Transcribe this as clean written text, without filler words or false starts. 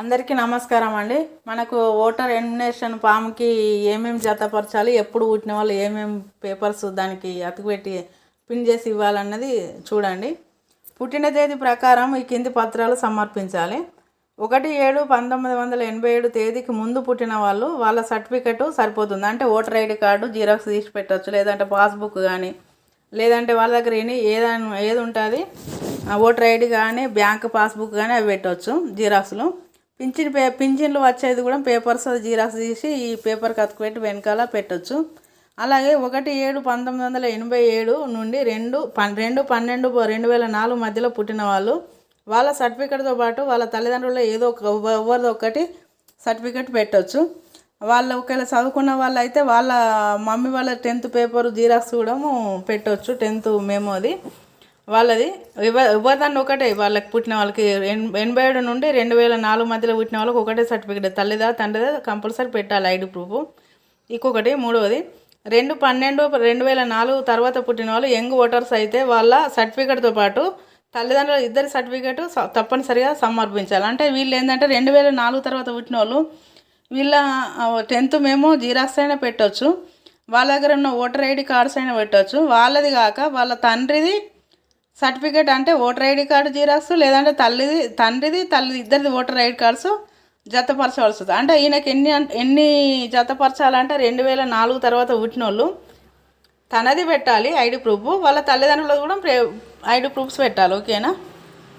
అందరికీ నమస్కారం అండి. మనకు ఓటర్ ఎలిమినేషన్ ఫామ్కి ఏమేమి జతపరచాలి, ఎప్పుడు పుట్టిన వాళ్ళు ఏమేమి పేపర్స్ దానికి అతుకుపెట్టి పిన్ చేసి ఇవ్వాలన్నది చూడండి. పుట్టిన తేదీ ప్రకారం ఈ కింది పత్రాలు సమర్పించాలి. 1/7/1987 తేదీకి ముందు పుట్టిన వాళ్ళు వాళ్ళ సర్టిఫికెట్ సరిపోతుంది. అంటే ఓటర్ ఐడి కార్డు జిరాక్స్ తీసి పెట్టవచ్చు, లేదంటే పాస్బుక్ కానీ, లేదంటే వాళ్ళ దగ్గర ఏది ఉంటుంది ఓటర్ ఐడి కానీ బ్యాంక్ పాస్బుక్ కానీ అవి పెట్టవచ్చు జిరాక్స్లు. పింఛన్లు వచ్చేది కూడా పేపర్స్ జిరాక్స్ తీసి ఈ పేపర్కి అతుకుపెట్టి వెనకాల పెట్టవచ్చు. అలాగే 1/7/1987 నుండి 2/12/2004 మధ్యలో పుట్టిన వాళ్ళు వాళ్ళ సర్టిఫికెట్తో పాటు వాళ్ళ తల్లిదండ్రులు ఏదో ఎవరిదో ఒకటి సర్టిఫికెట్ పెట్టవచ్చు. వాళ్ళు ఒకవేళ చదువుకున్న వాళ్ళు అయితే వాళ్ళ మమ్మీ వాళ్ళ 10th పేపర్ జిరాక్స్ కూడా పెట్టవచ్చు. 10th మెమోది వాళ్ళది ఎవరిదాన్ని ఒకటే. వాళ్ళకి పుట్టిన వాళ్ళకి 87 నుండి 2004 మధ్యలో పుట్టిన వాళ్ళకి ఒకటే సర్టిఫికేట్, తల్లిదా తండ్రిదా కంపల్సరీ పెట్టాలి ఐడి ప్రూఫ్. ఇంకొకటి మూడవది 2/12/2004 తర్వాత పుట్టిన వాళ్ళు యంగ్ ఓటర్స్ అయితే వాళ్ళ సర్టిఫికేట్తో పాటు తల్లిదండ్రుల ఇద్దరి సర్టిఫికేట్ తప్పనిసరిగా సమర్పించాలి. అంటే వీళ్ళు ఏంటంటే 2004 తర్వాత పుట్టిన వాళ్ళు వీళ్ళ 10th మేము జిరాక్స్ అయినా పెట్టవచ్చు, వాళ్ళ దగ్గర ఉన్న ఓటర్ ఐడి కార్డ్స్ అయినా పెట్టవచ్చు. వాళ్ళది కాక వాళ్ళ తండ్రిది సర్టిఫికేట్ అంటే ఓటర్ ఐడి కార్డు జిరాక్స్, లేదంటే తండ్రిది ఇద్దరిది ఓటర్ ఐడి కార్డ్స్ జతపరచవలసి వస్తుంది. అంటే ఈయనకి ఎన్ని జతపరచాలంటే 2004 తర్వాత పుట్టిన వాళ్ళు తనది పెట్టాలి ఐడి ప్రూఫ్, వాళ్ళ తల్లిదండ్రులు కూడా ఐడి ప్రూఫ్స్ పెట్టాలి. ఓకేనా?